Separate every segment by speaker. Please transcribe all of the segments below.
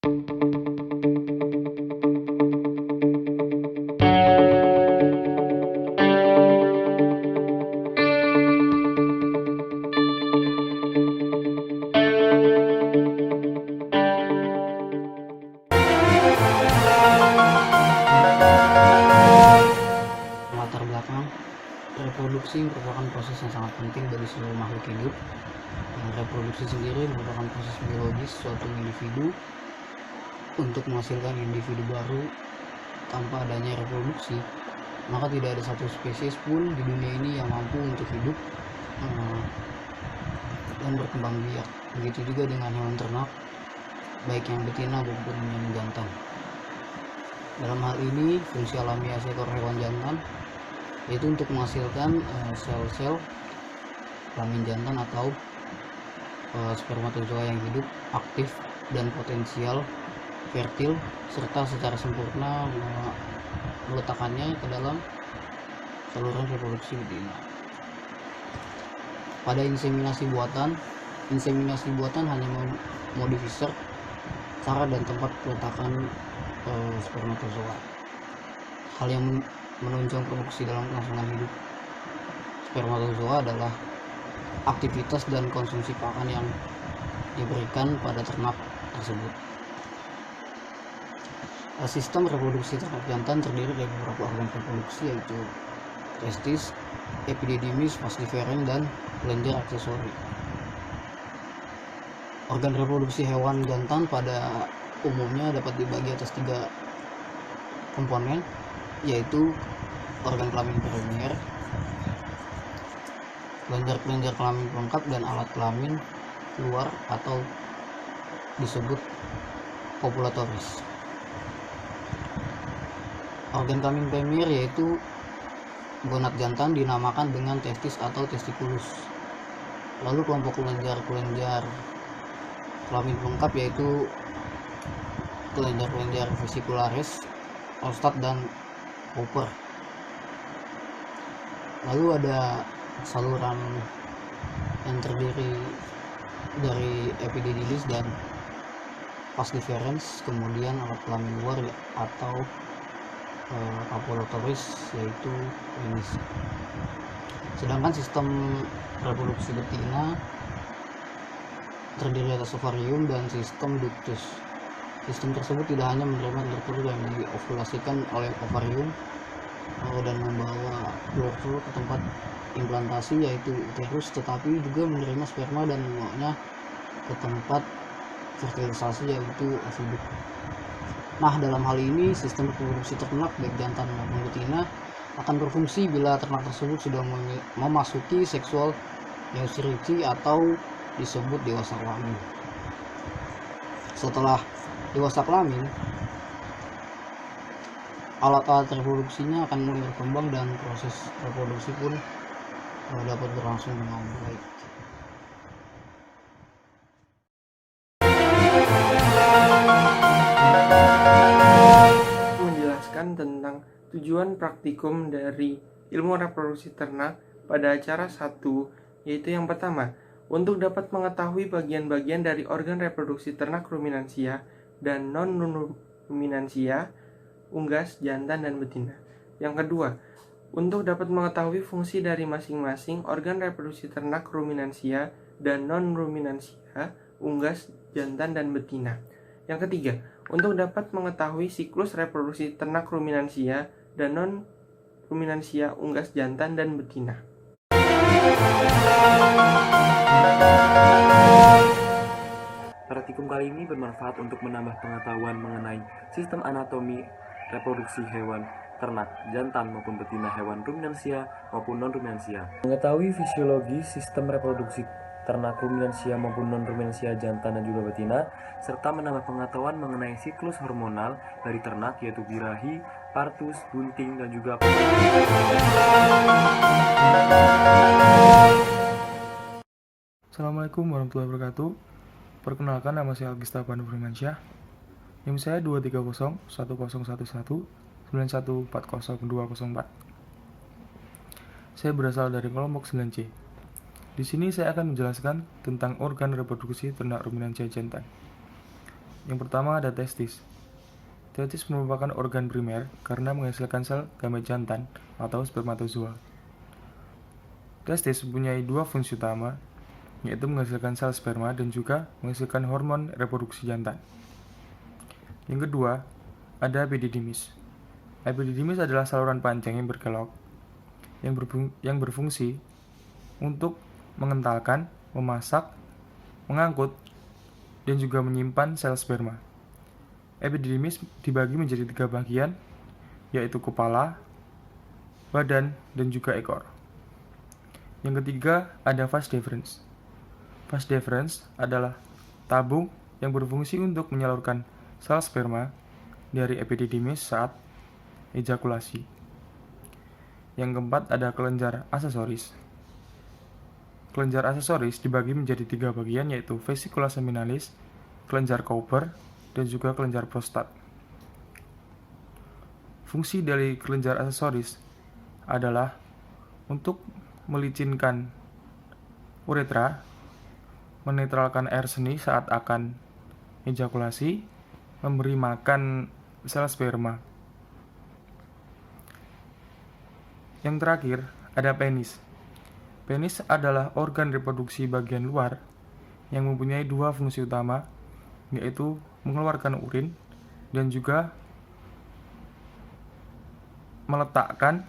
Speaker 1: Latar belakang reproduksi merupakan proses yang sangat penting bagi seluruh makhluk hidup. Yang reproduksi sendiri merupakan proses biologis suatu individu untuk menghasilkan individu baru. Tanpa adanya reproduksi, maka tidak ada satu spesies pun di dunia ini yang mampu untuk hidup dan berkembang biak. Begitu juga dengan hewan ternak, baik yang betina maupun yang jantan. Dalam hal ini, fungsi alamiah seekor hewan jantan yaitu untuk menghasilkan sel-sel kelamin jantan atau spermatozoa yang hidup, aktif, dan potensial fertil, serta secara sempurna meletakkannya ke dalam saluran reproduksi betina. Pada inseminasi buatan hanya memodifikasi cara dan tempat peletakan spermatozoa, hal yang menunjang produksi dalam kelangsungan hidup. Spermatozoa adalah aktivitas dan konsumsi pakan yang diberikan pada ternak tersebut. Sistem reproduksi ternak jantan terdiri dari beberapa organ reproduksi, yaitu testis, epididymis, vas deferens, dan kelenjar aksesori. Organ reproduksi hewan jantan pada umumnya dapat dibagi atas 3 komponen, yaitu organ kelamin primer, kelenjar kelamin pelengkap, dan alat kelamin keluar atau disebut kopulatoris. Organ kelamin primer yaitu gonad jantan dinamakan dengan testis atau testikulus. Lalu kelompok kelenjar kelamin pelengkap yaitu kelenjar vesicularis, prostat, dan Cooper. Lalu ada saluran yang terdiri dari epididymis dan vas deferens, kemudian alat kelamin luar atau kopulatoris yaitu penis. Sedangkan sistem reproduksi betina terdiri atas ovarium dan sistem ductus. Sistem tersebut tidak hanya menerima telur yang diovulasikan oleh ovarium dan membawa telur ke tempat implantasi yaitu uterus, tetapi juga menerima sperma dan membawanya ke tempat fertilisasi yaitu oviduk. Nah, dalam hal ini sistem reproduksi ternak baik jantan maupun betina akan berfungsi bila ternak tersebut sudah memasuki seksual maturity atau disebut dewasa kelamin. Setelah dewasa kelamin, alat-alat reproduksinya akan mulai berkembang dan proses reproduksi pun dapat berlangsung dengan baik.
Speaker 2: Menjelaskan tentang tujuan praktikum dari ilmu reproduksi ternak pada acara 1, yaitu yang pertama, untuk dapat mengetahui bagian-bagian dari organ reproduksi ternak ruminansia dan non-ruminansia, unggas, jantan, dan betina. Yang kedua, untuk dapat mengetahui fungsi dari masing-masing organ reproduksi ternak ruminansia dan non-ruminansia, unggas, jantan, dan betina. Yang ketiga, untuk dapat mengetahui siklus reproduksi ternak ruminansia dan non-ruminansia, unggas, jantan, dan betina.
Speaker 3: Praktikum kali ini bermanfaat untuk menambah pengetahuan mengenai sistem anatomi reproduksi hewan ternak, jantan maupun betina, hewan ruminansia maupun non-ruminansia. Mengetahui fisiologi sistem reproduksi ternak ruminansia maupun non-ruminansia, jantan dan juga betina, serta menambah pengetahuan mengenai siklus hormonal dari ternak yaitu birahi, partus, bunting, dan juga
Speaker 4: Assalamualaikum warahmatullahi wabarakatuh. Perkenalkan, nama saya Algista Pandu Firmansyah. NIM saya 230 1011 9140 204. Saya berasal dari kelompok 9C. Di sini saya akan menjelaskan tentang organ reproduksi ternak ruminansia jantan. Yang pertama ada testis. Testis merupakan organ primer karena menghasilkan sel gamet jantan atau spermatozoa. Testis mempunyai dua fungsi utama, yaitu menghasilkan sel sperma dan juga menghasilkan hormon reproduksi jantan. Yang kedua, ada epididymis. Epididymis adalah saluran panjang yang berkelok yang berfungsi untuk mengentalkan, memasak, mengangkut, dan juga menyimpan sel sperma. Epididymis dibagi menjadi 3 bagian, yaitu kepala, badan, dan juga ekor. Yang ketiga, ada vas deferens. Vas deferens adalah tabung yang berfungsi untuk menyalurkan sel sperma dari epididymis saat ejakulasi. Yang keempat, ada kelenjar aksesoris. Kelenjar aksesoris dibagi menjadi 3 bagian, yaitu vesicula seminalis, kelenjar Cowper, dan juga kelenjar prostat. Fungsi dari kelenjar aksesoris adalah untuk melicinkan uretra, menetralkan air seni saat akan ejakulasi, memberi makan sel sperma. Yang terakhir, ada penis. Penis adalah organ reproduksi bagian luar yang mempunyai 2 fungsi utama, yaitu mengeluarkan urin dan juga meletakkan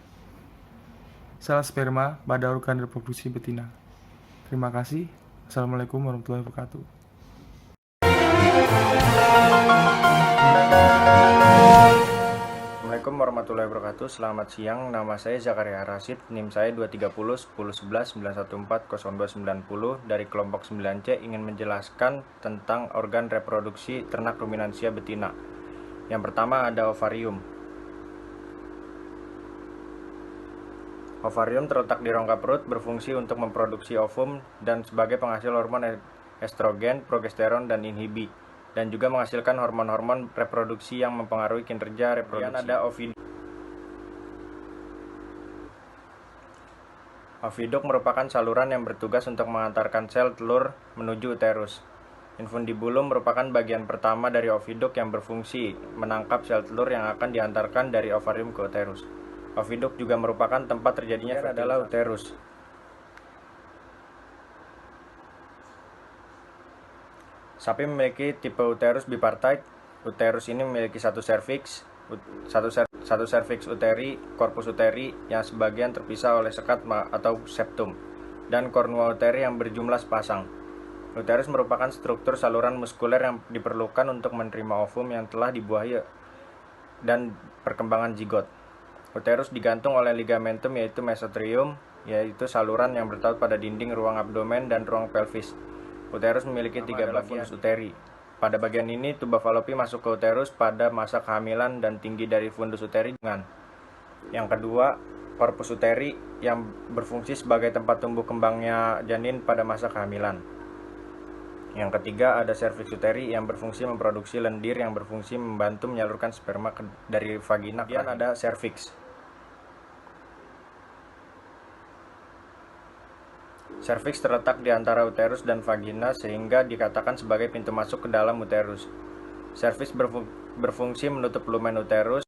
Speaker 4: sel sperma pada organ reproduksi betina. Terima kasih. Assalamualaikum warahmatullahi wabarakatuh.
Speaker 5: Assalamualaikum warahmatullahi wabarakatuh. Selamat siang, nama saya Zakaria Rasid, NIM saya 230 1011 914 0290 dari kelompok 9C, ingin menjelaskan tentang organ reproduksi ternak ruminansia betina. Yang pertama ada ovarium. Ovarium terletak di rongga perut, berfungsi untuk memproduksi ovum dan sebagai penghasil hormon estrogen, progesteron, dan inhibi, dan juga menghasilkan hormon-hormon reproduksi yang mempengaruhi kinerja reproduksi. Kemudian ada oviduk. Oviduk merupakan saluran yang bertugas untuk mengantarkan sel telur menuju uterus. Infundibulum merupakan bagian pertama dari oviduk yang berfungsi menangkap sel telur yang akan diantarkan dari ovarium ke uterus. Oviduk juga merupakan tempat terjadinya adalah uterus. Sapi memiliki tipe uterus bipartite. Uterus ini memiliki satu serviks uteri, korpus uteri yang sebagian terpisah oleh sekat atau septum, dan kornua uteri yang berjumlah sepasang. Uterus merupakan struktur saluran muskuler yang diperlukan untuk menerima ovum yang telah dibuahi dan perkembangan zigot. Uterus digantung oleh ligamentum, yaitu mesothelium, yaitu saluran yang bertaut pada dinding ruang abdomen dan ruang pelvis. Uterus memiliki 3 bagian fundus uteri. Pada bagian ini, tuba falopi masuk ke uterus pada masa kehamilan dan tinggi dari fundus uteri. Yang kedua, korpus uteri yang berfungsi sebagai tempat tumbuh kembangnya janin pada masa kehamilan. Yang ketiga, ada serviks uteri yang berfungsi memproduksi lendir yang berfungsi membantu menyalurkan sperma dari vagina. Kemudian ada serviks. Serviks terletak di antara uterus dan vagina sehingga dikatakan sebagai pintu masuk ke dalam uterus. Serviks berfungsi menutup lumen uterus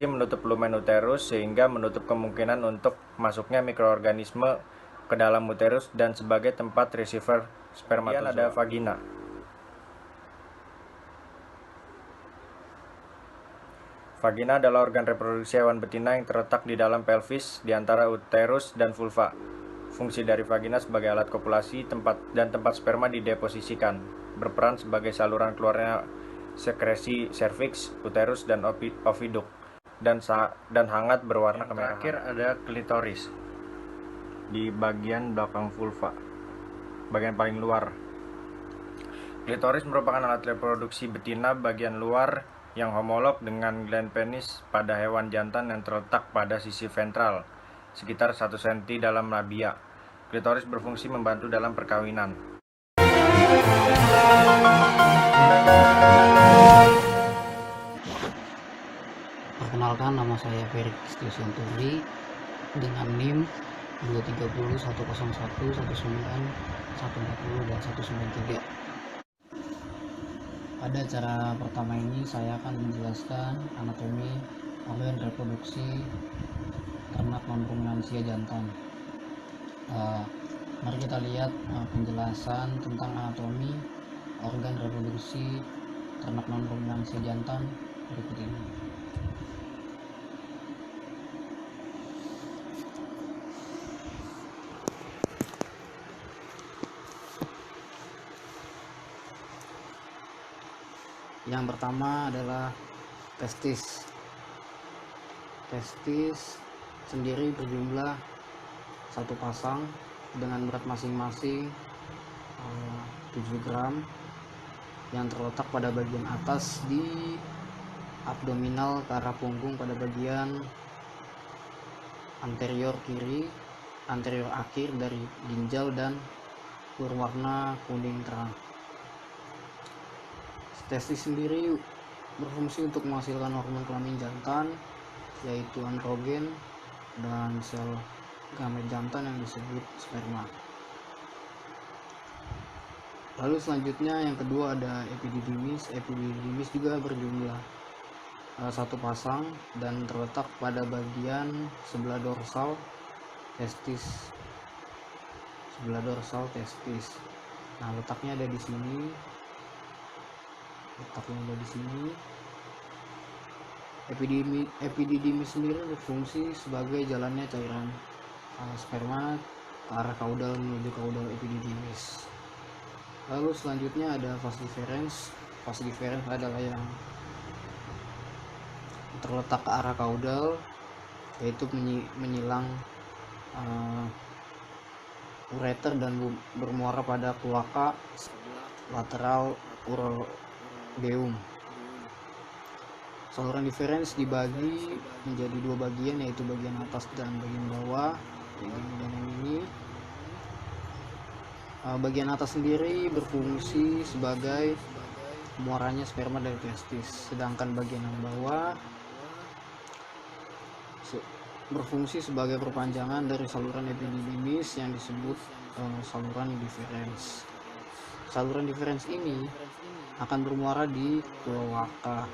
Speaker 5: sehingga menutup kemungkinan untuk masuknya mikroorganisme ke dalam uterus dan sebagai tempat receiver spermatozoa. Kemudian ada vagina. Vagina adalah organ reproduksi hewan betina yang terletak di dalam pelvis di antara uterus dan vulva. Fungsi dari vagina sebagai alat kopulasi tempat sperma dideposisikan, berperan sebagai saluran keluarnya sekresi serviks, uterus, dan oviduk, dan hangat berwarna kemerahan. Terakhir ada klitoris di bagian belakang vulva, bagian paling luar. Klitoris merupakan alat reproduksi betina bagian luar yang homolog dengan gland penis pada hewan jantan yang terletak pada sisi ventral, sekitar 1 cm dalam labia. Klitoris berfungsi membantu dalam perkawinan.
Speaker 1: Perkenalkan, nama saya Ferry Kristianturi dengan NIM 230 101 19 140 dan 193. Pada acara pertama ini saya akan menjelaskan anatomi organ reproduksi ternak non-ruminansia jantan. Mari kita lihat penjelasan tentang anatomi organ reproduksi ternak non-ruminansia jantan berikut ini. Yang pertama adalah testis. Testis sendiri berjumlah 1 pasang dengan berat masing-masing 7 gram yang terletak pada bagian atas di abdominal ke arah punggung pada bagian anterior kiri, anterior akhir dari ginjal dan berwarna kuning terang. Testis sendiri berfungsi untuk menghasilkan hormon kelamin jantan, yaitu androgen dan sel gamet jantan yang disebut sperma. Lalu selanjutnya yang kedua ada epididymis. Epididymis juga berjumlah 1 pasang dan terletak pada bagian sebelah dorsal testis. Sebelah dorsal testis. Nah, letaknya ada di sini. Epididymis sendiri berfungsi sebagai jalannya cairan sperma ke arah kaudal menuju kaudal epididymis. Lalu selanjutnya ada vas deferens. Vas deferens adalah yang terletak ke arah kaudal, yaitu menyilang ureter dan bermuara pada kloaka lateral urogeum. Saluran deferens dibagi menjadi 2 bagian, yaitu bagian atas dan bagian bawah. Ini bagian atas sendiri berfungsi sebagai muaranya sperma dari testis, sedangkan bagian yang bawah berfungsi sebagai perpanjangan dari saluran epididymis yang disebut saluran deferens. Saluran deferens ini akan bermuara di kloaka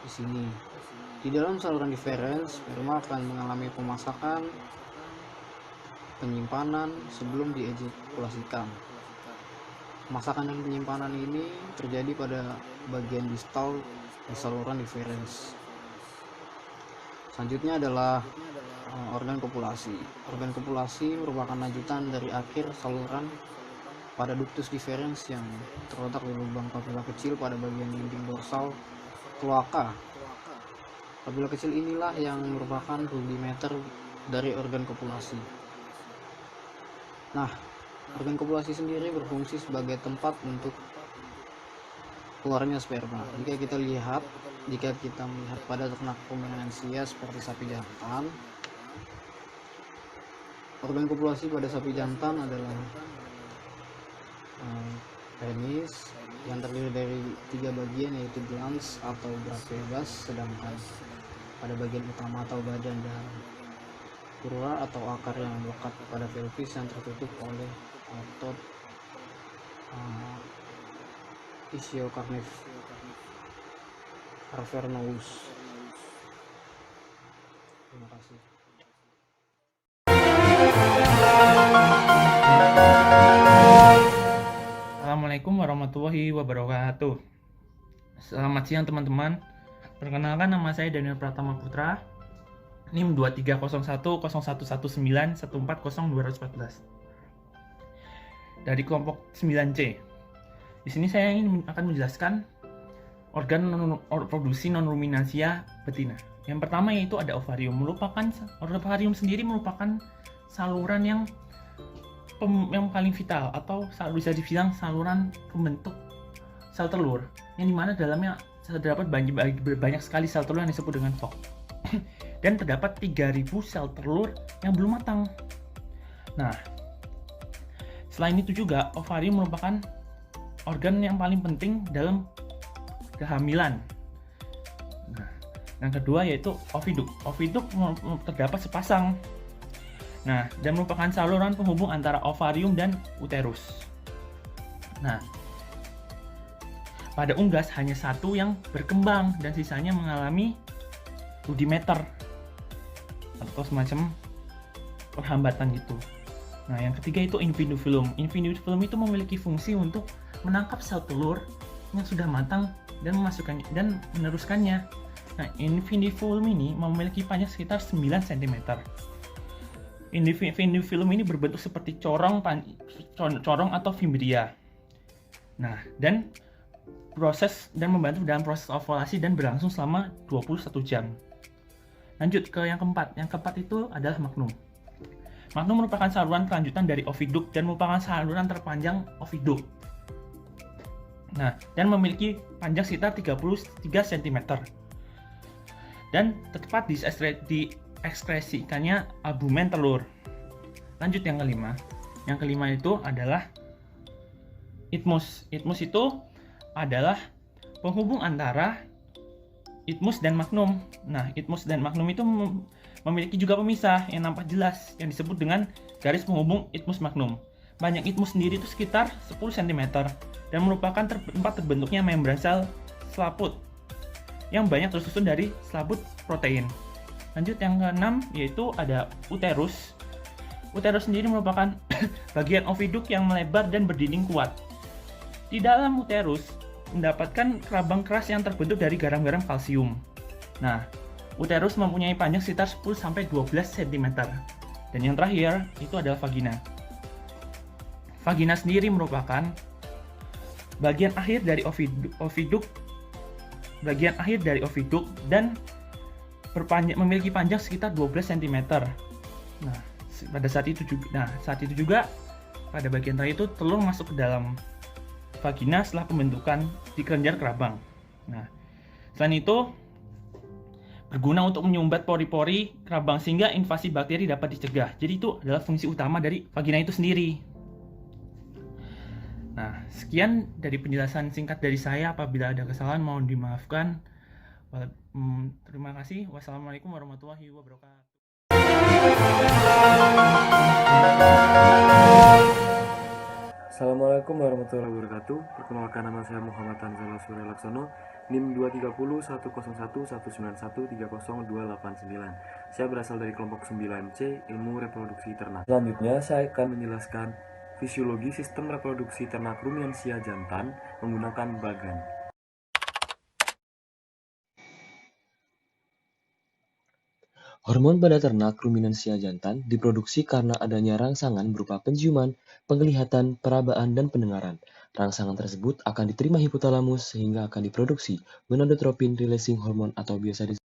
Speaker 1: di sini. Di dalam saluran deferens, sperma akan mengalami pemasakan, penyimpanan sebelum diejakulasikan. Pemasakan dan penyimpanan ini terjadi pada bagian distal di saluran deferens. Selanjutnya adalah organ kopulasi. Organ kopulasi merupakan lanjutan dari akhir saluran pada ductus deferens yang terletak di lubang papila kecil pada bagian dinding dorsal kloaka. Papila kecil inilah yang merupakan rudimeter dari organ kopulasi. Nah, organ kopulasi sendiri berfungsi sebagai tempat untuk keluarnya sperma. Jika kita melihat pada ternak ruminansia seperti sapi jantan, organ kopulasi pada sapi jantan adalah penis yang terdiri dari 3 bagian, yaitu glans atau berat bebas, sedangkan pada bagian utama atau badan dan urula atau akar yang melekat pada pelvis yang tertutup oleh otot ischiocarnivus. Terima kasih.
Speaker 6: Assalamualaikum warahmatullahi wabarakatuh. Selamat siang teman-teman. Perkenalkan, nama saya Daniel Pratama Putra. NIM 23010119140214 dari kelompok 9C. Di sini saya akan menjelaskan organ reproduksi non-ruminansia betina. Yang pertama yaitu ada ovarium. Ovarium sendiri merupakan saluran yang paling vital, atau bisa dibilang saluran pembentuk sel telur, yang dimana dalamnya terdapat banyak sekali sel telur yang disebut dengan VOC. Dan terdapat 3000 sel telur yang belum matang. Nah, selain itu juga ovarium merupakan organ yang paling penting dalam kehamilan. Nah, yang kedua yaitu oviduk. Oviduk terdapat sepasang. Nah, dan merupakan saluran penghubung antara ovarium dan uterus. Nah, pada unggas hanya satu yang berkembang dan sisanya mengalami rudimeter atau semacam perhambatan gitu. Nah, yang ketiga itu infinivillum. Infinivillum itu memiliki fungsi untuk menangkap sel telur yang sudah matang dan memasukkannya dan meneruskannya. Nah, infinivillum ini memiliki panjang sekitar 9 cm. Infinivillum ini berbentuk seperti corong atau fimbria. Nah, dan membantu dalam proses ovulasi dan berlangsung selama 21 jam. Lanjut ke yang keempat. Yang keempat itu adalah magnum. Magnum merupakan saluran kelanjutan dari oviduk dan merupakan saluran terpanjang oviduk. Nah, dan memiliki panjang sekitar 33 cm. Dan tepat diekskresikannya albumen telur. Lanjut yang kelima. Yang kelima itu adalah isthmus. Isthmus itu adalah penghubung antara isthmus dan magnum. Nah, isthmus dan magnum itu memiliki juga pemisah yang nampak jelas yang disebut dengan garis penghubung isthmus magnum. Panjang isthmus sendiri itu sekitar 10 cm dan merupakan tempat terbentuknya membran sel selaput yang banyak tersusun dari selaput protein. Lanjut yang keenam yaitu ada uterus. Uterus sendiri merupakan bagian oviduk yang melebar dan berdinding kuat. Di dalam uterus mendapatkan kerabang keras yang terbentuk dari garam-garam kalsium. Nah, uterus mempunyai panjang sekitar 10-12 cm. Dan yang terakhir itu adalah vagina. Vagina sendiri merupakan bagian akhir dari oviduk dan memiliki panjang sekitar 12 cm. Nah, saat itu juga pada bagian terakhir itu telur masuk ke dalam vagina setelah pembentukan di kelenjar kerabang. Nah, selain itu berguna untuk menyumbat pori-pori kerabang sehingga invasi bakteri dapat dicegah. Jadi itu adalah fungsi utama dari vagina itu sendiri. Nah, sekian dari penjelasan singkat dari saya. Apabila ada kesalahan mohon dimaafkan. Terima kasih. Wassalamualaikum warahmatullahi wabarakatuh.
Speaker 3: Assalamualaikum warahmatullahi wabarakatuh. Perkenalkan, nama saya Muhammad Tanzala Surya Laksono, NIM 230101191302889. Saya berasal dari kelompok 9C, Ilmu Reproduksi Ternak. Selanjutnya saya akan menjelaskan fisiologi sistem reproduksi ternak ruminansia jantan menggunakan bagan. Hormon pada ternak ruminansia jantan diproduksi karena adanya rangsangan berupa penciuman, penglihatan, perabaan, dan pendengaran. Rangsangan tersebut akan diterima hipotalamus sehingga akan diproduksi gonadotropin releasing hormone atau biasa disebut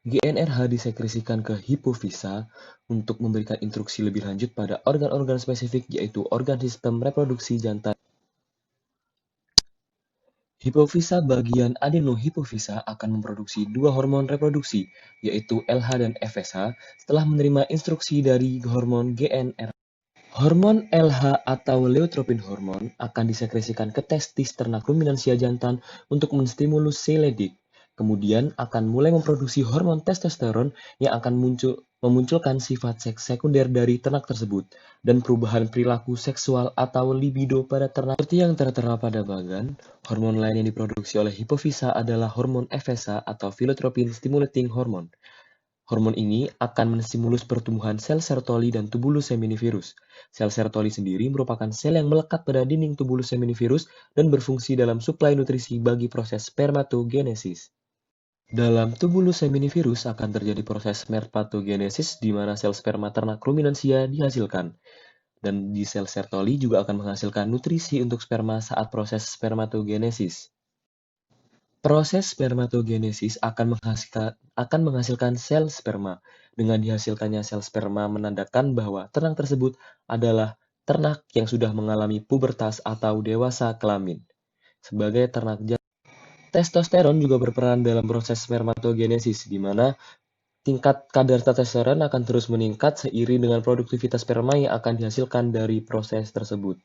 Speaker 3: GnRH disekresikan ke hipofisa untuk memberikan instruksi lebih lanjut pada organ-organ spesifik yaitu organ sistem reproduksi jantan. Hipofisa bagian adenohipofisa akan memproduksi dua hormon reproduksi, yaitu LH dan FSH, setelah menerima instruksi dari hormon GnRH. Hormon LH atau leutrophin hormon akan disekresikan ke testis ternak ruminansia jantan untuk menstimulus seledik. Kemudian akan mulai memproduksi hormon testosteron yang akan memunculkan sifat seks sekunder dari ternak tersebut dan perubahan perilaku seksual atau libido pada ternak. Seperti yang tertera pada bagan, hormon lain yang diproduksi oleh hipofisa adalah hormon FSH atau philotropin stimulating hormone. Hormon ini akan menstimulus pertumbuhan sel Sertoli dan tubulus seminivirus. Sel Sertoli sendiri merupakan sel yang melekat pada dinding tubulus seminivirus dan berfungsi dalam suplai nutrisi bagi proses spermatogenesis. Dalam tubulus seminivirus akan terjadi proses spermatogenesis di mana sel sperma ternak ruminansia dihasilkan. Dan di sel Sertoli juga akan menghasilkan nutrisi untuk sperma saat proses spermatogenesis. Proses spermatogenesis akan menghasilkan sel sperma. Dengan dihasilkannya sel sperma menandakan bahwa ternak tersebut adalah ternak yang sudah mengalami pubertas atau dewasa kelamin. Sebagai ternak jantan, testosteron juga berperan dalam proses spermatogenesis, di mana tingkat kadar testosteron akan terus meningkat seiring dengan produktivitas sperma yang akan dihasilkan dari proses tersebut.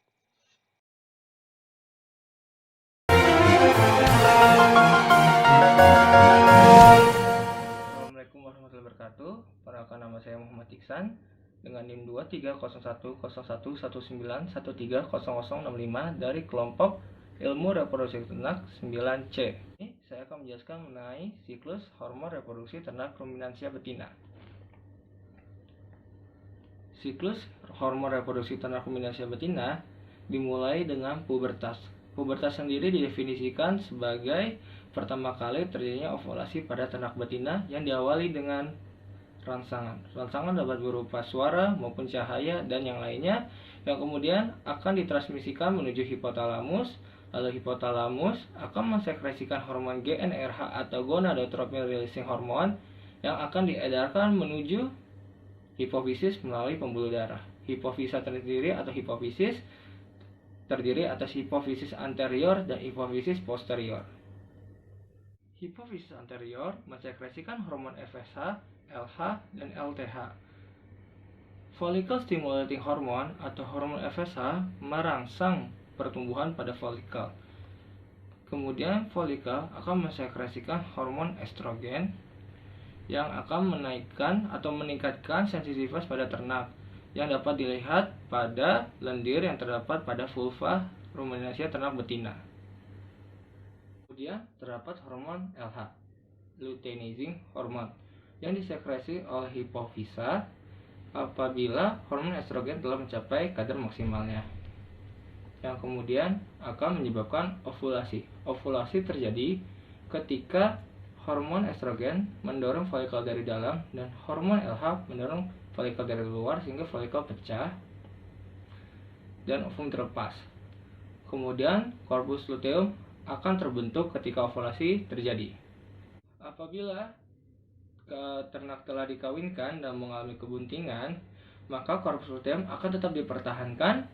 Speaker 5: Assalamualaikum warahmatullahi wabarakatuh. Perkenalkan, nama saya Muhammad Iksan
Speaker 7: dengan NIM 23010119130065 dari kelompok ilmu reproduksi ternak 9C. Ini saya akan menjelaskan mengenai siklus hormon reproduksi ternak ruminansia betina. Siklus hormon reproduksi ternak ruminansia betina dimulai dengan pubertas. Pubertas sendiri didefinisikan sebagai pertama kali terjadinya ovulasi pada ternak betina yang diawali dengan rangsangan. Rangsangan dapat berupa suara maupun cahaya dan yang lainnya yang kemudian akan ditransmisikan menuju hipotalamus. Lalu hipotalamus akan mensekresikan hormon GnRH atau gonadotropin releasing hormone yang akan diedarkan menuju hipofisis melalui pembuluh darah. Hipofisa terdiri atas hipofisis anterior dan hipofisis posterior. Hipofisis anterior mensekresikan hormon FSH, LH, dan LTH. Follicle stimulating hormone atau hormon FSH merangsang pertumbuhan pada folikel. Kemudian folikel akan mensekresikan hormon estrogen yang akan menaikkan atau meningkatkan sensitivitas pada ternak yang dapat dilihat pada lendir yang terdapat pada vulva ruminansia ternak betina. Kemudian terdapat hormon LH, luteinizing hormone, yang disekresi oleh hipofisa apabila hormon estrogen telah mencapai kadar maksimalnya, yang kemudian akan menyebabkan ovulasi. Ovulasi terjadi ketika hormon estrogen mendorong folikel dari dalam dan hormon LH mendorong folikel dari luar sehingga folikel pecah dan ovum terlepas. Kemudian korpus luteum akan terbentuk ketika ovulasi terjadi. Apabila ternak telah dikawinkan dan mengalami kebuntingan, maka korpus luteum akan tetap dipertahankan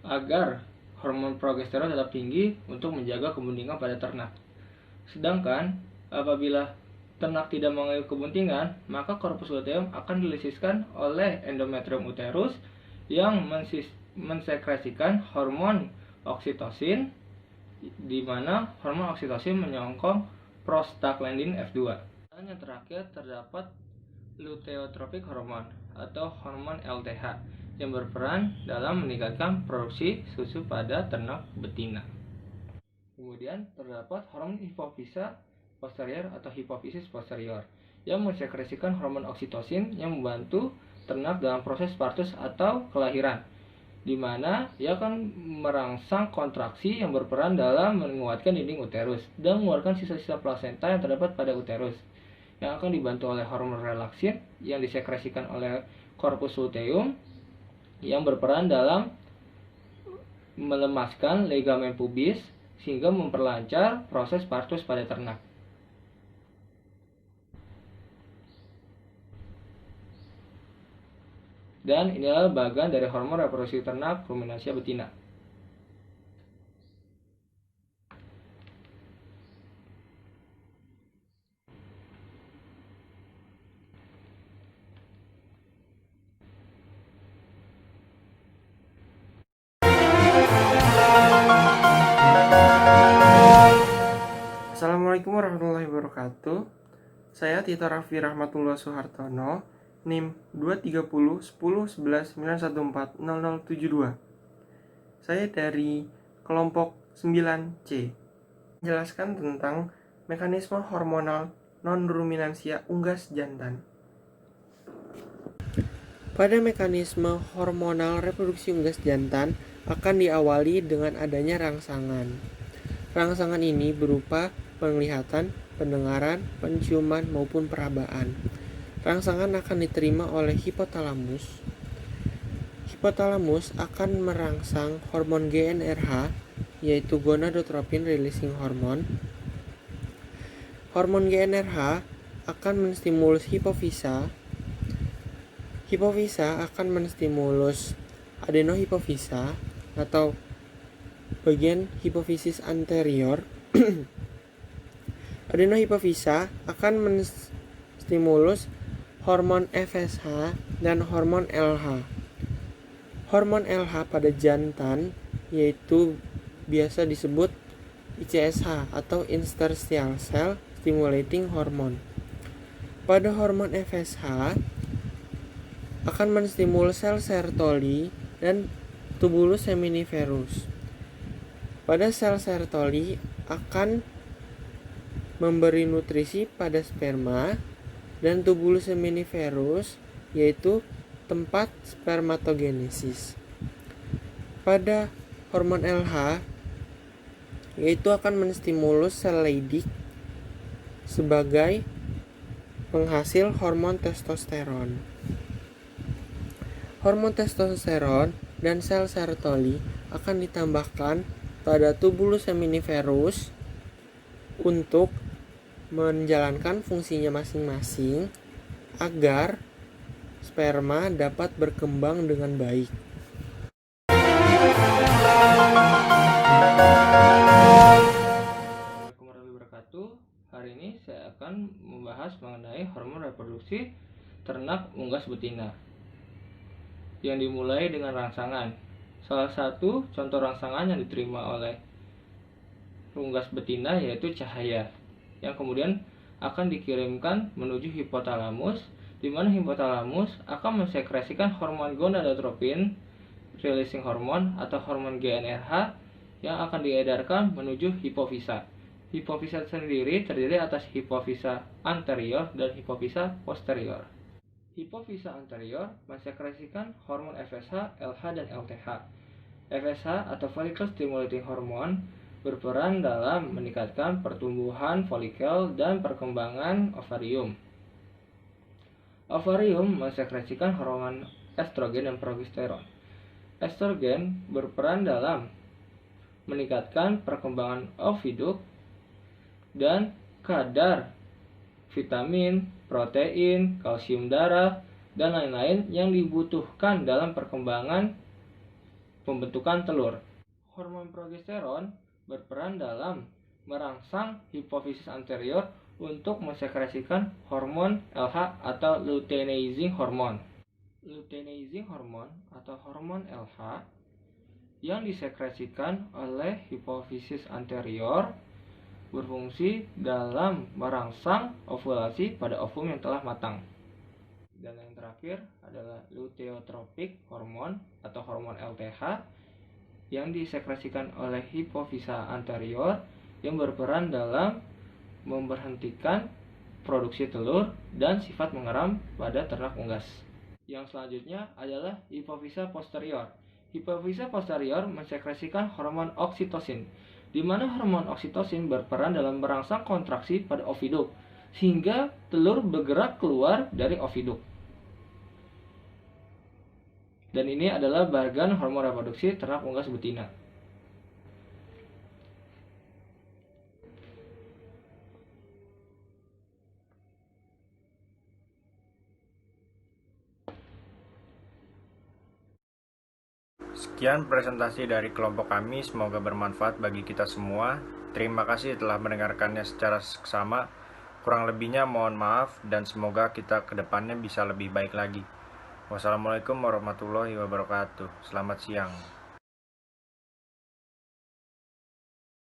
Speaker 7: agar hormon progesteron tetap tinggi untuk menjaga kebuntingan pada ternak. Sedangkan apabila ternak tidak mengalami kebuntingan, maka korpus luteum akan dilisiskan oleh endometrium uterus yang mensekresikan hormon oksitosin, di mana hormon oksitosin menyokong prostaglandin F2. Dan yang terakhir terdapat luteotropik hormon atau hormon LTH yang berperan dalam meningkatkan produksi susu pada ternak betina. Kemudian terdapat hormon hipofisa posterior atau hipofisis posterior yang mensekresikan hormon oksitosin yang membantu ternak dalam proses partus atau kelahiran, di mana ia akan merangsang kontraksi yang berperan dalam menguatkan dinding uterus dan mengeluarkan sisa-sisa plasenta yang terdapat pada uterus, yang akan dibantu oleh hormon relaksin yang disekresikan oleh korpus luteum yang berperan dalam melemaskan ligamen pubis sehingga memperlancar proses partus pada ternak. Dan inilah bagian dari hormon reproduksi ternak ruminansia betina.
Speaker 2: Assalamualaikum warahmatullahi wabarakatuh. Saya Tito Raffi Rahmatullah Suhartono, NIM 230101191400072. Saya dari kelompok 9C. Menjelaskan tentang mekanisme hormonal non-ruminansia unggas jantan. Pada mekanisme hormonal reproduksi unggas jantan akan diawali dengan adanya rangsangan. Rangsangan ini berupa penglihatan, pendengaran, penciuman, maupun perabaan. Rangsangan akan diterima oleh hipotalamus. Hipotalamus akan merangsang hormon GnRH, yaitu gonadotropin releasing hormone. Hormon GnRH akan menstimulus hipofisa. Hipofisa akan menstimulus adenohipofisa atau bagian hipofisis anterior. Adenohipofisa akan menstimulus hormon FSH dan hormon LH. Hormon LH pada jantan yaitu biasa disebut ICSH atau interstitial cell stimulating hormone. Pada hormon FSH akan menstimulus sel Sertoli dan tubulus seminiferus. Pada sel Sertoli akan memberi nutrisi pada sperma, dan tubulus seminiferus yaitu tempat spermatogenesis. Pada hormon LH yaitu akan menstimulus sel Leydig sebagai penghasil hormon testosteron. Hormon testosteron dan sel Sertoli akan ditambahkan pada tubulus seminiferus untuk menjalankan fungsinya masing-masing agar sperma dapat berkembang dengan baik.
Speaker 7: Assalamualaikum warahmatullahi wabarakatuh. Hari ini saya akan membahas mengenai hormon reproduksi ternak unggas betina yang dimulai dengan rangsangan. Salah satu contoh rangsangan yang diterima oleh unggas betina yaitu cahaya, yang kemudian akan dikirimkan menuju hipotalamus, di mana hipotalamus akan mensekresikan hormon gonadotropin releasing hormone atau hormon GnRH yang akan diedarkan menuju hipofisa. Hipofisa sendiri terdiri atas hipofisa anterior dan hipofisa posterior. Hipofisa anterior mensekresikan hormon FSH, LH, dan LTH. FSH atau follicle stimulating hormone berperan dalam meningkatkan pertumbuhan folikel dan perkembangan ovarium. Ovarium mensekresikan hormon estrogen dan progesteron. Estrogen berperan dalam meningkatkan perkembangan oviduk dan kadar vitamin, protein, kalsium darah, dan lain-lain yang dibutuhkan dalam perkembangan pembentukan telur. Hormon progesteron berperan dalam merangsang hipofisis anterior untuk mensekresikan hormon LH atau luteinizing hormone. Luteinizing hormone atau hormon LH yang disekresikan oleh hipofisis anterior berfungsi dalam merangsang ovulasi pada ovum yang telah matang. Dan yang terakhir adalah luteotropik hormone atau hormon LTH yang disekresikan oleh hipofisa anterior yang berperan dalam memberhentikan produksi telur dan sifat mengeram pada ternak unggas. Yang selanjutnya adalah hipofisa posterior. Hipofisa posterior mensekresikan hormon oksitosin, di mana hormon oksitosin berperan dalam merangsang kontraksi pada oviduk sehingga telur bergerak keluar dari oviduk. Dan ini adalah bagian hormon reproduksi ternak unggas betina.
Speaker 5: Sekian presentasi dari kelompok kami, semoga bermanfaat bagi kita semua. Terima kasih telah mendengarkannya secara seksama. Kurang lebihnya mohon maaf dan semoga kita ke depannya bisa lebih baik lagi. Wassalamualaikum warahmatullahi wabarakatuh. Selamat siang.